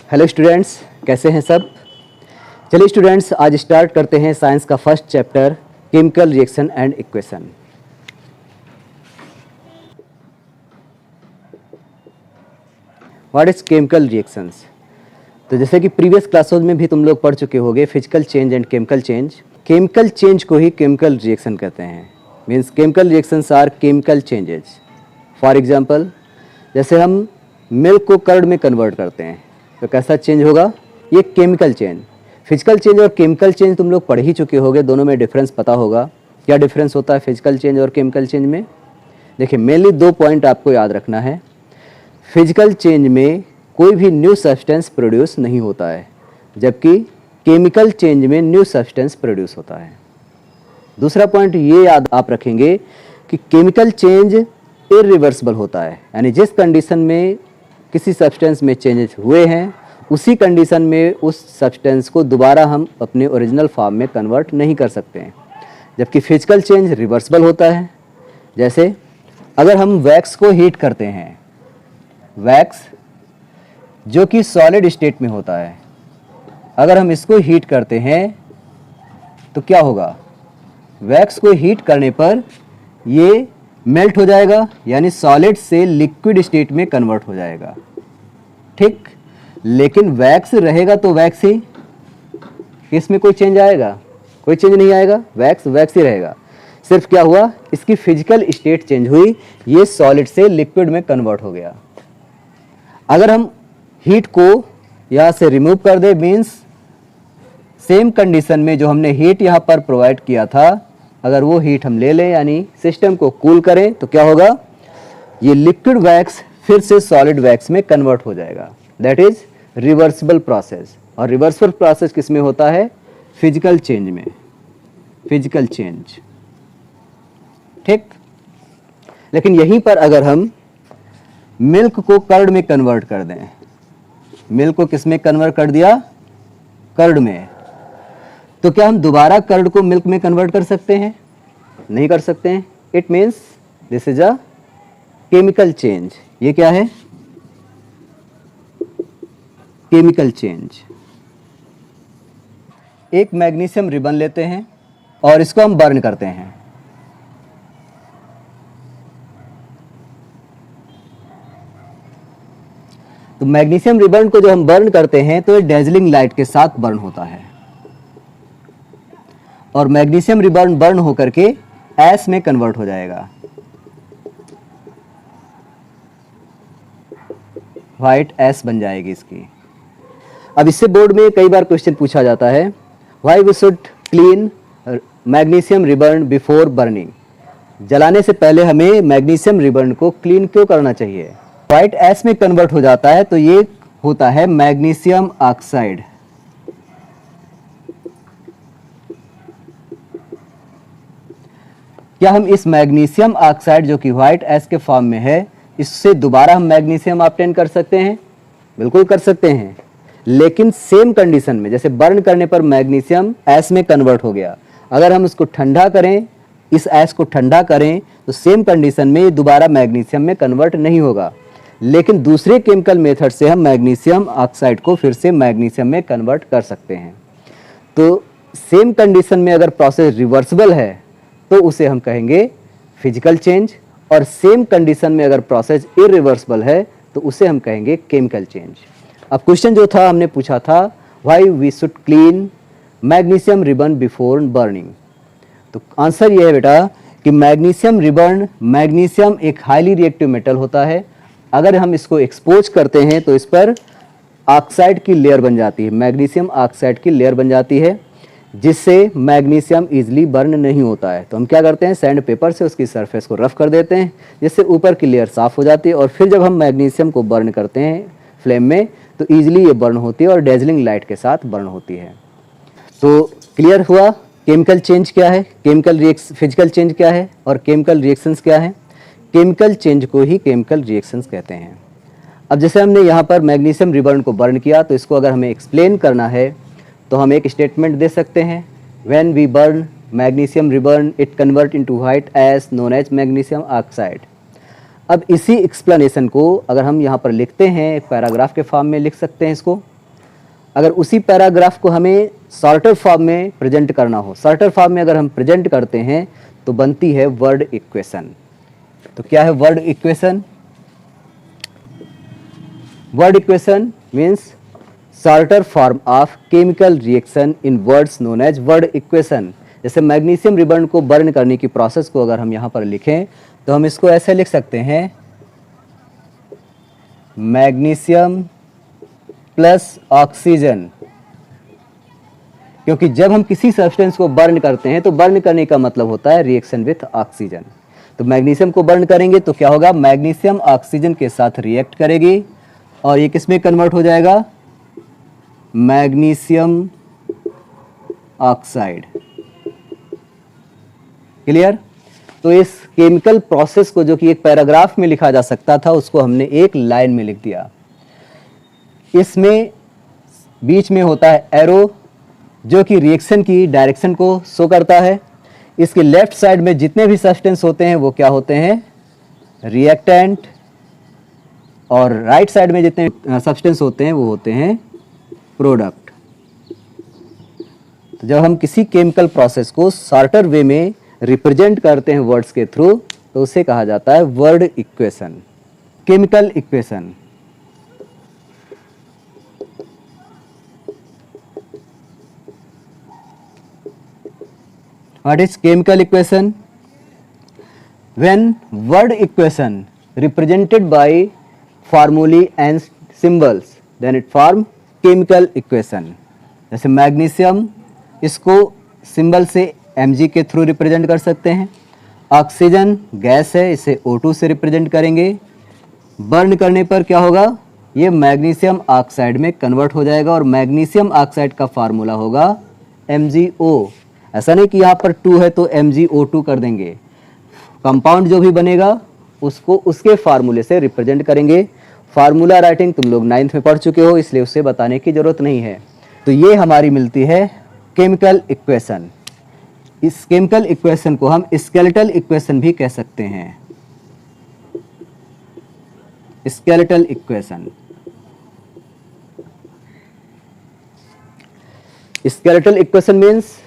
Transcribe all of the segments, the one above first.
Hello students, कैसे हैं सब। चलिए स्टूडेंट्स, आज स्टार्ट करते हैं साइंस का first chapter chemical reaction and equation. What is chemical reactions. तो जैसे कि प्रीवियस क्लासों में भी तुम लोग पढ़ चुके होंगे, physical change and chemical change. Chemical change को ही केमिकल रिएक्शन कहते हैं। Means chemical reactions are chemical changes. For example, जैसे हम मिल्क को कर्ड में कन्वर्ट करते हैं तो कैसा चेंज होगा, ये केमिकल चेंज। फिजिकल चेंज और केमिकल चेंज तुम लोग पढ़ ही चुके होंगे, दोनों में डिफरेंस पता होगा। क्या डिफरेंस होता है फिजिकल चेंज और केमिकल चेंज में? देखिए, मेनली 2 पॉइंट आपको याद रखना है। फिजिकल चेंज में कोई भी न्यू सब्सटेंस प्रोड्यूस नहीं होता है, जबकि केमिकल चेंज में न्यू सब्सटेंस प्रोड्यूस होता है। दूसरा पॉइंट ये याद आप रखेंगे कि केमिकल चेंज इरिवर्सिबल होता है, यानी जिस कंडीशन में किसी सब्सटेंस में चेंजेस हुए हैं उसी कंडीशन में उस सब्सटेंस को दोबारा हम अपने ओरिजिनल फॉर्म में कन्वर्ट नहीं कर सकते हैं। जबकि फिजिकल चेंज रिवर्सिबल होता है। जैसे अगर हम वैक्स को हीट करते हैं, वैक्स जो कि सॉलिड स्टेट में होता है, अगर हम इसको हीट करते हैं तो क्या होगा, वैक्स को हीट करने पर ये मेल्ट हो जाएगा, यानी सॉलिड से लिक्विड स्टेट में कन्वर्ट हो जाएगा। ठीक, लेकिन वैक्स रहेगा तो वैक्स ही, इसमें कोई चेंज आएगा? कोई चेंज नहीं आएगा, वैक्स वैक्स ही रहेगा। सिर्फ क्या हुआ, इसकी फिजिकल स्टेट चेंज हुई, ये सॉलिड से लिक्विड में कन्वर्ट हो गया। अगर हम हीट को यहाँ से रिमूव कर दे, मीन्स सेम कंडीशन में जो हमने हीट यहाँ पर प्रोवाइड किया था, अगर वो हीट हम ले लें यानी सिस्टम को कूल करें तो क्या होगा, ये लिक्विड वैक्स फिर से सॉलिड वैक्स में कन्वर्ट हो जाएगा। That is reversible process. और रिवर्सिबल प्रोसेस किस में होता है? फिजिकल चेंज में। फिजिकल चेंज, ठीक। लेकिन यहीं पर अगर हम मिल्क को कर्ड में कन्वर्ट कर दें, मिल्क को किस में कन्वर्ट कर दिया? कर्ड में। तो क्या हम दोबारा कर्ड को मिल्क में कन्वर्ट कर सकते हैं? नहीं कर सकते हैं। It means this is a chemical change. ये क्या है? Chemical change. एक मैग्नीशियम रिबन लेते हैं और इसको हम बर्न करते हैं। तो मैग्नीशियम रिबन को जो हम बर्न करते हैं तो ये डेजलिंग लाइट के साथ बर्न होता है, और मैग्नीशियम रिबन बर्न होकर के एस में कन्वर्ट हो जाएगा। व्हाइट एस बन जाएगी इसकी। अब इससे बोर्ड में कई बार क्वेश्चन पूछा जाता है, why we should clean magnesium ribbon before burning. जलाने से पहले हमें मैग्नीशियम रिबन को क्लीन क्यों करना चाहिए? व्हाइट एस में कन्वर्ट हो जाता है तो ये होता है मैग्नीशियम ऑक्साइड। क्या हम इस मैग्नीशियम ऑक्साइड जो कि व्हाइट एस के फॉर्म में है, इससे दोबारा हम मैग्नीशियम ऑब्टेन कर सकते हैं? बिल्कुल कर सकते हैं, लेकिन सेम कंडीशन में। जैसे बर्न करने पर मैग्नीशियम एस में कन्वर्ट हो गया, अगर हम इसको ठंडा करें, इस एस को ठंडा करें तो सेम कंडीशन में ये दोबारा मैग्नीशियम में कन्वर्ट नहीं होगा। लेकिन दूसरे केमिकल मेथड से हम मैग्नीशियम ऑक्साइड को फिर से मैग्नीशियम में कन्वर्ट कर सकते हैं। तो सेम कंडीशन में अगर प्रोसेस रिवर्सिबल है तो उसे हम कहेंगे फिजिकल चेंज, और सेम कंडीशन में अगर प्रोसेस इरिवर्सिबल है तो उसे हम कहेंगे केमिकल चेंज। अब क्वेश्चन जो था, हमने पूछा था why we should clean magnesium ribbon before burning. तो आंसर ये है बेटा कि मैग्नीशियम रिबन, मैग्नीशियम एक हाईली रिएक्टिव मेटल होता है। अगर हम इसको एक्सपोज करते हैं तो इस पर ऑक्साइड की लेयर बन जाती है, मैग्नीशियम ऑक्साइड की लेयर बन जाती है, जिससे मैग्नीशियम इजीली बर्न नहीं होता है। तो हम क्या करते हैं, सैंड पेपर से उसकी सरफेस को रफ कर देते हैं, जिससे ऊपर की लेयर साफ हो जाती है, और फिर जब हम मैग्नीशियम को बर्न करते हैं फ्लेम में तो ईजिली ये बर्न होती है और डेजलिंग लाइट के साथ बर्न होती है। तो क्लियर हुआ केमिकल चेंज क्या है, फिजिकल चेंज क्या है और केमिकल रिएक्शंस क्या है। केमिकल चेंज को ही केमिकल रिएक्शंस कहते हैं। अब जैसे हमने यहाँ पर मैग्नीशियम रिबन को बर्न किया, तो इसको अगर हमें एक्सप्लेन करना है तो हम एक स्टेटमेंट दे सकते हैं, when we burn magnesium ribbon it convert into white ash known as magnesium oxide. अब इसी एक्सप्लेनेशन को अगर हम यहाँ पर लिखते हैं, एक पैराग्राफ के फॉर्म में लिख सकते हैं इसको, अगर उसी पैराग्राफ को हमें शॉर्टर फॉर्म में प्रेजेंट करना हो, शॉर्टर फॉर्म में अगर हम प्रेजेंट करते हैं तो बनती है वर्ड इक्वेशन। तो क्या है word equation? Word equation means shorter form of chemical reaction in words known as word equation. जैसे मैग्नीशियम रिबन को बर्न करने की प्रोसेस को अगर हम यहाँ पर लिखें तो हम इसको ऐसे लिख सकते हैं, मैग्नीशियम प्लस ऑक्सीजन। क्योंकि जब हम किसी सब्सटेंस को बर्न करते हैं तो बर्न करने का मतलब होता है रिएक्शन विथ ऑक्सीजन। तो मैग्नीशियम को बर्न करेंगे तो क्या होगा, मैग्नीशियम ऑक्सीजन के साथ रिएक्ट करेगी और ये किसमें कन्वर्ट हो जाएगा, मैग्नीशियम ऑक्साइड। क्लियर? तो इस केमिकल प्रोसेस को जो कि एक पैराग्राफ में लिखा जा सकता था उसको हमने एक लाइन में लिख दिया। इसमें बीच में होता है एरो जो कि रिएक्शन की डायरेक्शन को शो करता है। इसके लेफ्ट साइड में जितने भी सब्सटेंस होते हैं वो क्या होते हैं, रिएक्टेंट, और राइट साइड में जितने सब्सटेंस होते हैं वो होते हैं प्रोडक्ट। तो जब हम किसी केमिकल प्रोसेस को शॉर्टर वे में रिप्रेजेंट करते हैं वर्ड्स के थ्रू तो उसे कहा जाता है word equation, chemical equation. What is chemical equation? When word equation represented by formulae and symbols, then it form chemical equation. जैसे मैग्नीशियम, इसको सिंबल से Mg के थ्रू रिप्रेजेंट कर सकते हैं। ऑक्सीजन गैस है, इसे O2 से रिप्रेजेंट करेंगे। बर्न करने पर क्या होगा, ये मैग्नीशियम ऑक्साइड में कन्वर्ट हो जाएगा और मैग्नीशियम ऑक्साइड का फार्मूला होगा MgO। ऐसा नहीं कि यहाँ पर 2 है तो MgO2 कर देंगे, कंपाउंड जो भी बनेगा उसको उसके फार्मूले से रिप्रेजेंट करेंगे। फार्मूला राइटिंग तुम लोग 9th में पढ़ चुके हो, इसलिए उससे बताने की जरूरत नहीं है। तो ये हमारी मिलती है केमिकल इक्वेशन। इस केमिकल इक्वेशन को हम स्केलेटल इक्वेशन भी कह सकते हैं, skeletal equation. Skeletal equation means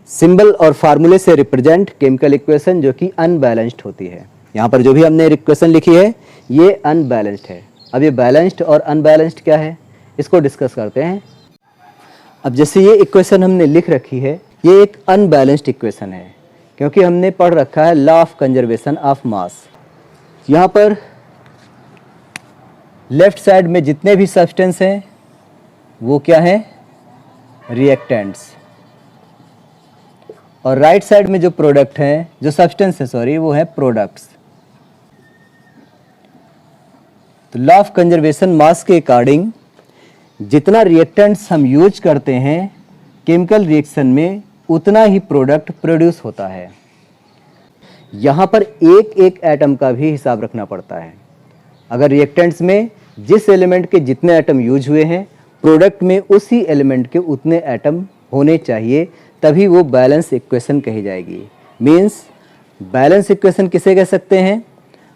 symbol और फार्मूले से रिप्रेजेंट केमिकल इक्वेशन जो कि अनबैलेंस्ड होती है। यहाँ पर जो भी हमने इक्वेशन लिखी है ये अनबैलेंस्ड है। अब ये बैलेंस्ड और अनबैलेंस्ड क्या है इसको डिस्कस करते हैं। अब जैसे ये इक्वेशन हमने लिख रखी है ये एक अनबैलेंस्ड इक्वेशन है क्योंकि हमने पढ़ रखा है लॉ ऑफ कंजर्वेशन ऑफ मास। यहाँ पर लेफ्ट साइड में जितने भी सब्सटेंस हैं वो क्या हैं, रिएक्टेंट्स, और राइट साइड में जो प्रोडक्ट हैं, जो सब्सटेंस है सॉरी, वो है प्रोडक्ट्स। तो लॉ ऑफ कंजर्वेशन मास के अकॉर्डिंग जितना रिएक्टेंट्स हम यूज करते हैं केमिकल रिएक्शन में उतना ही प्रोडक्ट प्रोड्यूस होता है। यहाँ पर एक एक एटम का भी हिसाब रखना पड़ता है। अगर रिएक्टेंट्स में जिस एलिमेंट के जितने एटम यूज हुए हैं प्रोडक्ट में उसी एलिमेंट के उतने एटम होने चाहिए, तभी वो बैलेंस इक्वेशन कही जाएगी। मीन्स बैलेंस इक्वेशन किसे कह सकते हैं,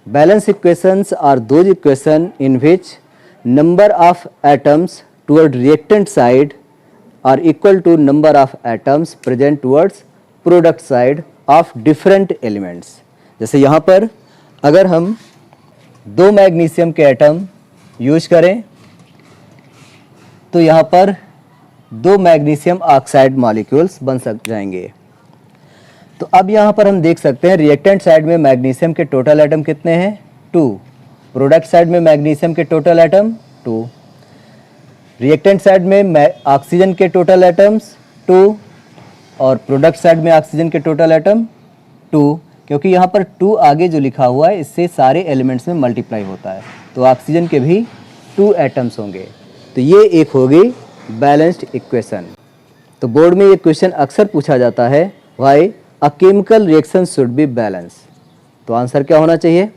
balance equations are those equation in which number of atoms toward reactant side are equal to number of atoms present towards product side of different elements. जैसे यहाँ पर अगर हम 2 मैग्नीशियम के एटम यूज करें तो यहाँ पर 2 मैग्नीशियम ऑक्साइड मॉलिक्यूल्स बन जाएंगे। तो अब यहाँ पर हम देख सकते हैं रिएक्टेंट साइड में मैग्नीशियम के टोटल एटम कितने हैं, 2। प्रोडक्ट साइड में मैग्नीशियम के टोटल एटम 2। रिएक्टेंट साइड में ऑक्सीजन के टोटल एटम्स 2 और प्रोडक्ट साइड में ऑक्सीजन के टोटल एटम 2। क्योंकि यहाँ पर 2 आगे जो लिखा हुआ है इससे सारे एलिमेंट्स में मल्टीप्लाई होता है, तो ऑक्सीजन के भी 2 एटम्स होंगे। तो ये एक होगी बैलेंस्ड इक्वेशन। तो बोर्ड में ये क्वेश्चन अक्सर पूछा जाता है, why a chemical reaction should be balance. तो आंसर क्या होना चाहिए,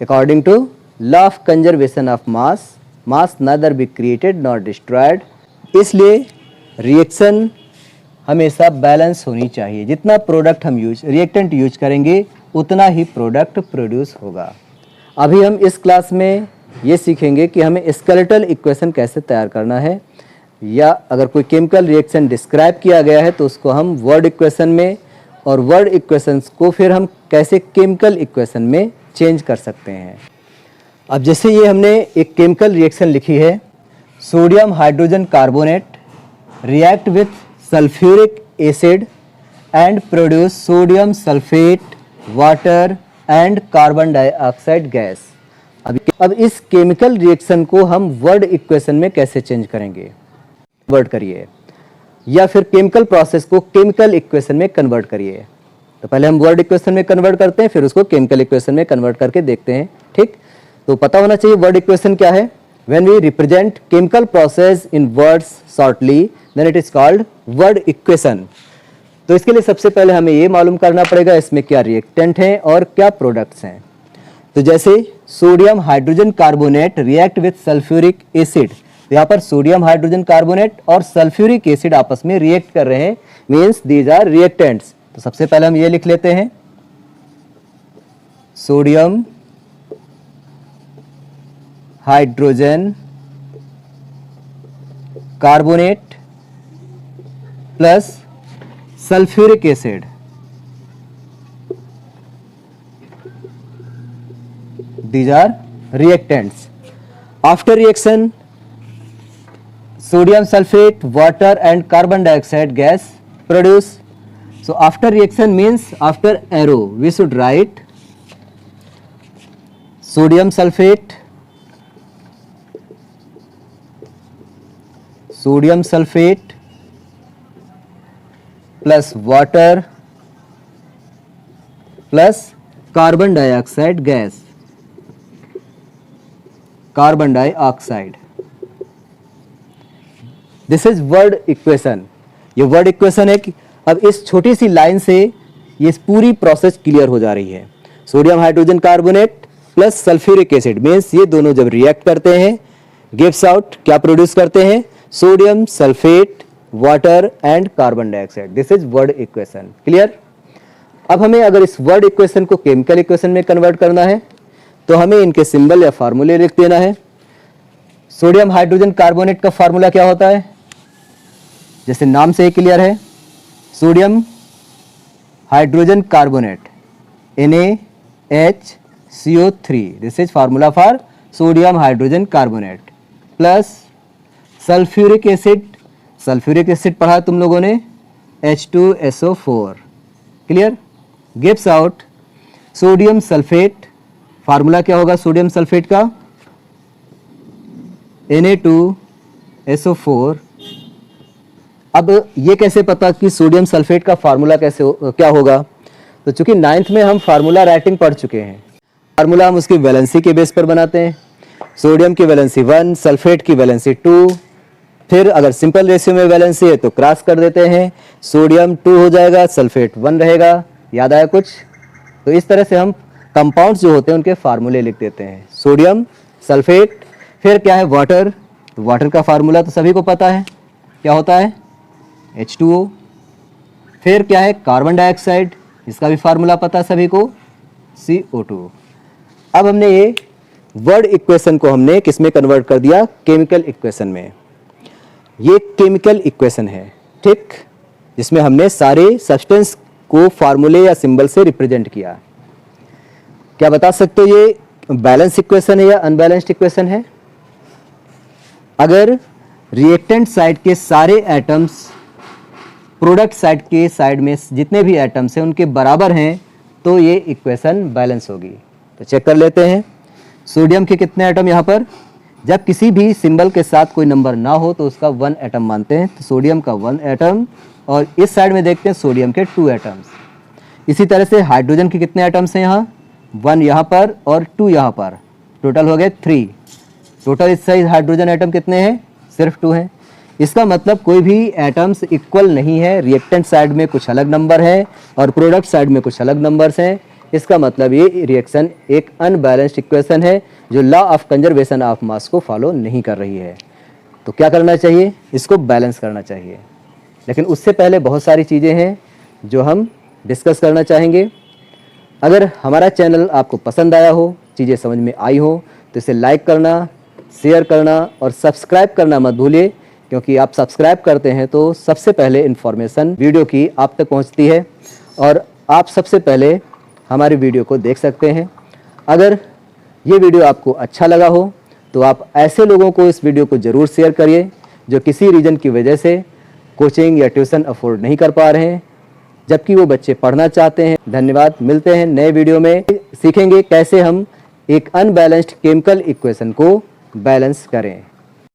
according to law of conservation of mass, mass neither be created not destroyed. इसलिए रिएक्शन हमेशा बैलेंस होनी चाहिए। जितना प्रोडक्ट हम रिएक्टेंट यूज करेंगे उतना ही प्रोडक्ट प्रोड्यूस होगा। अभी हम इस क्लास में ये सीखेंगे कि हमें स्केलेटल इक्वेशन कैसे तैयार करना है। या अगर कोई केमिकल रिएक्शन डिस्क्राइब किया गया है तो उसको हम वर्ड इक्वेशन में, और वर्ड इक्वेशंस को फिर हम कैसे केमिकल इक्वेशन में चेंज कर सकते हैं। अब जैसे ये हमने एक केमिकल रिएक्शन लिखी है, sodium hydrogen carbonate react with sulphuric acid and produce sodium sulphate water and carbon dioxide gas. अब इस केमिकल रिएक्शन को हम वर्ड इक्वेशन में कैसे चेंज करेंगे, कन्वर्ट करिए, या फिर केमिकल प्रोसेस को केमिकल इक्वेशन में कन्वर्ट करिए। तो पहले हम वर्ड इक्वेशन में कन्वर्ट करते हैं, फिर उसको केमिकल इक्वेशन में कन्वर्ट करके देखते हैं। ठीक, तो पता होना चाहिए वर्ड इक्वेशन क्या है। When we represent chemical process in words shortly then it is called word equation. तो इसके लिए सबसे पहले हमें ये मालूम करना पड़ेगा इसमें क्या रिएक्टेंट हैं और क्या प्रोडक्ट्स हैं। तो जैसे sodium hydrogen carbonate react with sulphuric acid, यहाँ पर सोडियम हाइड्रोजन कार्बोनेट और सल्फ्यूरिक एसिड आपस में रिएक्ट कर रहे हैं, मीन्स दीज आर रिएक्टेंट्स। तो सबसे पहले हम ये लिख लेते हैं, sodium hydrogen carbonate plus sulphuric acid, these are reactants. After reaction, sodium sulfate, water and carbon dioxide gas produce. So after reaction means after arrow we should write sodium sulfate, plus water plus carbon dioxide gas, carbon dioxide. This is word equation. ये word equation है कि अब इस छोटी सी line से ये पूरी process clear हो जा रही है। Sodium hydrogen carbonate plus sulphuric acid means ये दोनों जब रिएक्ट करते हैं, गिव्स आउट क्या प्रोड्यूस करते हैं, sodium sulphate water and carbon dioxide. This is word equation. Clear. अब हमें अगर इस वर्ड इक्वेशन को केमिकल इक्वेशन में कन्वर्ट करना है तो हमें इनके सिंबल या फार्मूले लिख देना है। सोडियम हाइड्रोजन कार्बोनेट का फार्मूला क्या होता है, जैसे नाम से ही क्लियर है, sodium hydrogen carbonate NaHCO3, this is formula for sodium hydrogen carbonate, plus sulphuric acid, sulphuric acid पढ़ा तुम लोगों ने, H2SO4। Clear. Gives out sodium sulphate, formula क्या होगा सोडियम सल्फेट का, Na2SO4। अब ये कैसे पता कि सोडियम सल्फेट का फार्मूला क्या होगा, तो चूंकि 9th में हम फार्मूला राइटिंग पढ़ चुके हैं, फार्मूला हम उसकी वैलेंसी के बेस पर बनाते हैं। सोडियम की वैलेंसी 1, सल्फेट की वैलेंसी 2, फिर अगर सिंपल रेशियो में वैलेंसी है तो क्रॉस कर देते हैं, सोडियम 2 हो जाएगा, सल्फेट 1 रहेगा। याद आया कुछ? तो इस तरह से हम कंपाउंड्स जो होते हैं उनके फार्मूले लिख देते हैं, सोडियम सल्फेट। फिर क्या है वाटर, तो वाटर का फार्मूला तो सभी को पता है, क्या होता है H2O। फिर क्या है कार्बन डाइऑक्साइड, इसका भी फार्मूला पता है सभी को, CO2। अब हमने ये वर्ड इक्वेशन को हमने किस में कन्वर्ट कर दिया, केमिकल इक्वेशन में। ये केमिकल इक्वेशन है, ठीक, जिसमें हमने सारे सब्सटेंस को फार्मूले या सिंबल से रिप्रेजेंट किया। क्या बता सकते हो ये बैलेंस इक्वेशन है या अनबैलेंस्ड इक्वेशन है? अगर रिएक्टेंट साइड के सारे एटम्स प्रोडक्ट साइड के साइड में जितने भी एटम्स हैं उनके बराबर हैं तो ये इक्वेशन बैलेंस होगी। तो चेक कर लेते हैं, सोडियम के कितने एटम यहाँ पर, जब किसी भी सिंबल के साथ कोई नंबर ना हो तो उसका 1 एटम मानते हैं, तो सोडियम का 1 एटम, और इस साइड में देखते हैं सोडियम के 2 एटम्स। इसी तरह से हाइड्रोजन के कितने एटम्स हैं यहाँ, 1 यहाँ पर और 2 यहाँ पर, टोटल हो गए 3। टोटल इस साइज हाइड्रोजन एटम कितने हैं, सिर्फ 2 हैं। इसका मतलब कोई भी एटम्स इक्वल नहीं है, रिएक्टेंट साइड में कुछ अलग नंबर है और प्रोडक्ट साइड में कुछ अलग नंबर्स हैं। इसका मतलब ये रिएक्शन एक अनबैलेंस्ड इक्वेशन है जो लॉ ऑफ कंजर्वेशन ऑफ मास को फॉलो नहीं कर रही है। तो क्या करना चाहिए, इसको बैलेंस करना चाहिए। लेकिन उससे पहले बहुत सारी चीज़ें हैं जो हम डिस्कस करना चाहेंगे। अगर हमारा चैनल आपको पसंद आया हो, चीज़ें समझ में आई हो, तो इसे लाइक करना, शेयर करना और सब्सक्राइब करना मत भूलिए, क्योंकि आप सब्सक्राइब करते हैं तो सबसे पहले इन्फॉर्मेशन वीडियो की आप तक पहुंचती है और आप सबसे पहले हमारी वीडियो को देख सकते हैं। अगर ये वीडियो आपको अच्छा लगा हो तो आप ऐसे लोगों को इस वीडियो को ज़रूर शेयर करिए जो किसी रीज़न की वजह से कोचिंग या ट्यूशन अफोर्ड नहीं कर पा रहे हैं, जबकि वो बच्चे पढ़ना चाहते हैं। धन्यवाद। मिलते हैं नए वीडियो में, सीखेंगे कैसे हम एक अनबैलेंस्ड केमिकल इक्वेशन को बैलेंस करें।